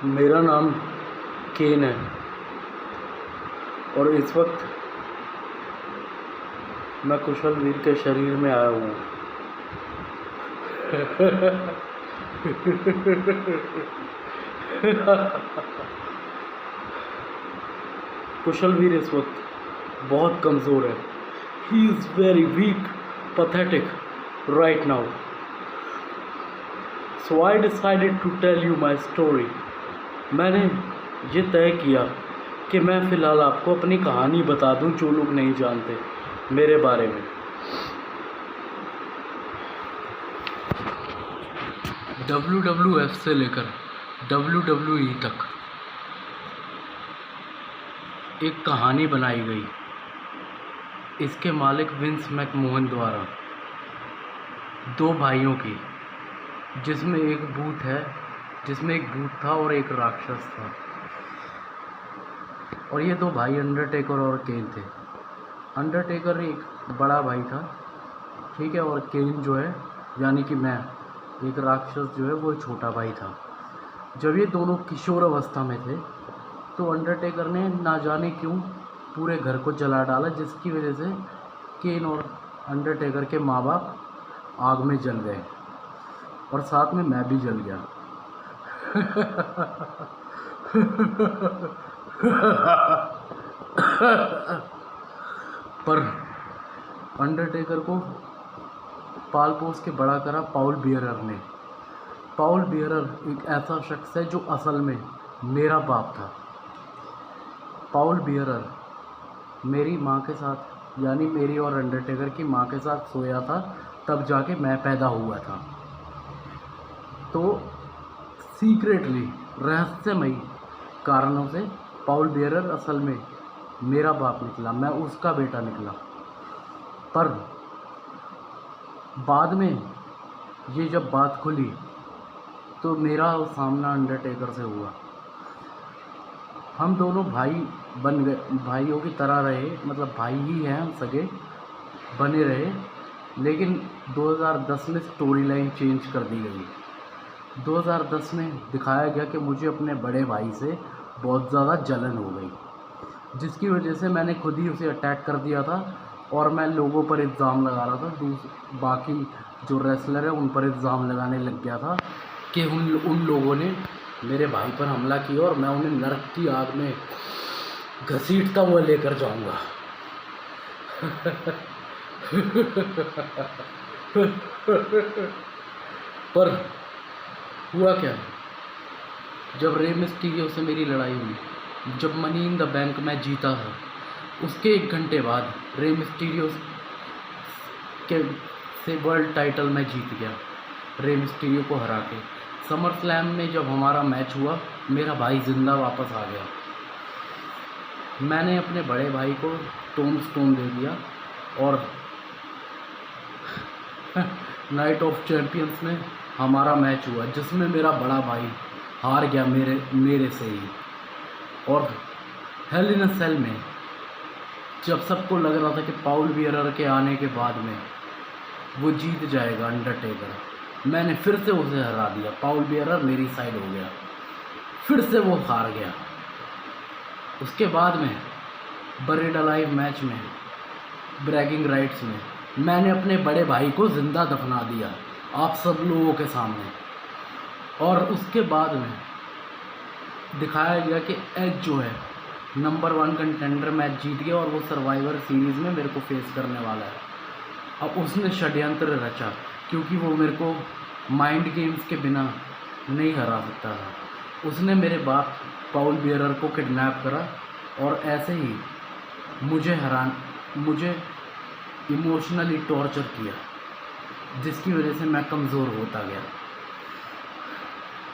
मेरा नाम केन है और इस वक्त मैं कुशल वीर के शरीर में आया हूँ। कुशल वीर इस वक्त बहुत कमज़ोर है। He is very weak, pathetic right now. So I decided to tell you my story. मैंने ये तय किया कि मैं फ़िलहाल आपको अपनी कहानी बता दूं जो लोग नहीं जानते मेरे बारे में। WWF से लेकर WWE तक एक कहानी बनाई गई इसके मालिक विंस मैकमोहन द्वारा, दो भाइयों की, जिसमें एक भूत था और एक राक्षस था। और ये दो भाई अंडरटेकर और केन थे। अंडरटेकर एक बड़ा भाई था, ठीक है, और केन जो है यानी कि मैं, एक राक्षस जो है वो छोटा भाई था। जब ये दोनों किशोर अवस्था में थे तो अंडरटेकर ने ना जाने क्यों पूरे घर को जला डाला, जिसकी वजह से केन और अंडरटेकर के माँ बाप आग में जल गए और साथ में मैं भी जल गया। पर अंडरटेकर को पाल पोस के बड़ा करा पॉल बियरर ने। पॉल बियरर एक ऐसा शख्स है जो असल में मेरा बाप था। पॉल बियरर मेरी माँ के साथ, यानी मेरी और अंडरटेकर की माँ के साथ सोया था, तब जाके मैं पैदा हुआ था। तो सीक्रेटली, रहस्यमयी कारणों से पॉल बियरर असल में मेरा बाप निकला, मैं उसका बेटा निकला। पर बाद में ये जब बात खुली तो मेरा सामना अंडरटेकर से हुआ। हम दोनों भाई बन गए, भाइयों की तरह रहे, मतलब भाई ही हैं, सगे बने रहे। लेकिन 2010 में स्टोरी लाइन चेंज कर दी गई। 2010 में दिखाया गया कि मुझे अपने बड़े भाई से बहुत ज़्यादा जलन हो गई, जिसकी वजह से मैंने खुद ही उसे अटैक कर दिया था और मैं लोगों पर इल्ज़ाम लगा रहा था, बाकी जो रेसलर है उन पर इल्ज़ाम लगाने लग गया था कि उन लोगों ने मेरे भाई पर हमला किया और मैं उन्हें नरक की आग में घसीटता हुआ लेकर जाऊंगा। पर हुआ क्या, जब रे मिस्टीरियो से मेरी लड़ाई हुई, जब मनी इन द बैंक मैं जीता था, उसके 1 घंटे बाद रे मिस्टीरियो से वर्ल्ड टाइटल मैं जीत गया, रे मिस्टीरियो को हरा के। समर स्लैम में जब हमारा मैच हुआ, मेरा भाई जिंदा वापस आ गया। मैंने अपने बड़े भाई को टोम स्टोन दे दिया और नाइट ऑफ चैम्पियंस में हमारा मैच हुआ, जिसमें मेरा बड़ा भाई हार गया मेरे से ही। और हेल इन अ सेल में जब सबको लग रहा था कि पॉल बियरर के आने के बाद में वो जीत जाएगा अंडरटेकर, मैंने फिर से उसे हरा दिया। पॉल बियरर मेरी साइड हो गया, फिर से वो हार गया। उसके बाद में बरीड अलाइव मैच में, ब्रैगिंग राइट्स में, मैंने अपने बड़े भाई को ज़िंदा दफना दिया आप सब लोगों के सामने। और उसके बाद में दिखाया गया कि एज जो है नंबर 1 कंटेंडर मैच जीत गया और वो सर्वाइवर सीरीज़ में मेरे को फेस करने वाला है। अब उसने षड्यंत्र रचा, क्योंकि वो मेरे को माइंड गेम्स के बिना नहीं हरा सकता था। उसने मेरे बाप पॉल बियरर को किडनैप करा और ऐसे ही मुझे इमोशनली टॉर्चर किया, जिसकी वजह से मैं कमज़ोर होता गया।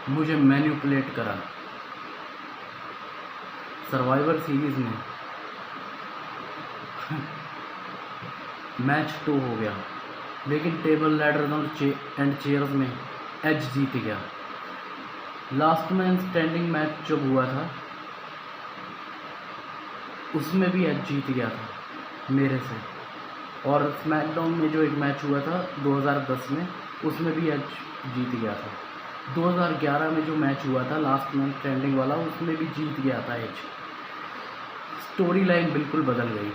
मुझे मैनिपुलेट करा। सर्वाइवर सीरीज़ में मैच 2 हो गया, लेकिन टेबल लैडर एंड चेयर्स में एज जीत गया। लास्ट मैन स्टैंडिंग मैच जब हुआ था उसमें भी एज जीत गया था मेरे से, और स्मैकडाउन में जो एक मैच हुआ था 2010 में उसमें भी एज जीत गया था। 2011 में जो मैच हुआ था लास्ट मैन स्टैंडिंग वाला उसमें भी जीत गया था एज। स्टोरी लाइन बिल्कुल बदल गई,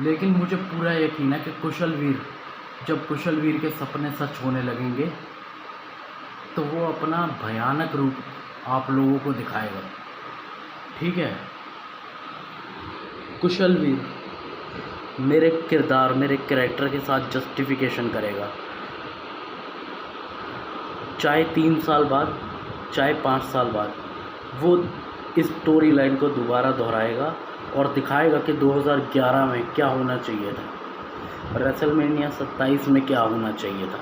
लेकिन मुझे पूरा यकीन है कि जब कुशलवीर के सपने सच होने लगेंगे तो वो अपना भयानक रूप आप लोगों को दिखाएगा। ठीक है, कुशलवीर मेरे किरदार, मेरे कैरेक्टर के साथ जस्टिफिकेशन करेगा, चाहे 3 साल बाद, चाहे 5 साल बाद, वो इस स्टोरी लाइन को दोबारा दोहराएगा और दिखाएगा कि 2011 में क्या होना चाहिए था, रेसलमेनिया 27 में क्या होना चाहिए था।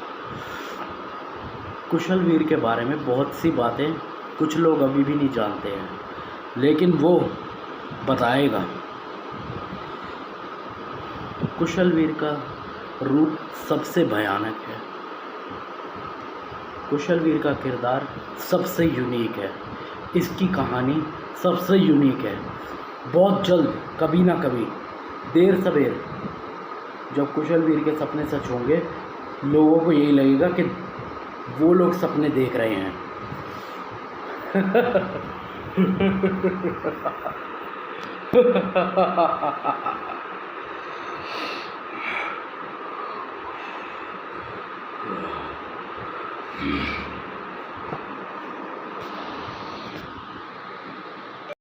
कुशलवीर के बारे में बहुत सी बातें कुछ लोग अभी भी नहीं जानते हैं, लेकिन वो बताएगा। कुशलवीर का रूप सबसे भयानक है, कुशलवीर का किरदार सबसे यूनिक है, इसकी कहानी सबसे यूनिक है। बहुत जल्द, कभी ना कभी, देर सवेर, जब कुशलवीर के सपने सच होंगे, लोगों को यही लगेगा कि वो लोग सपने देख रहे हैं।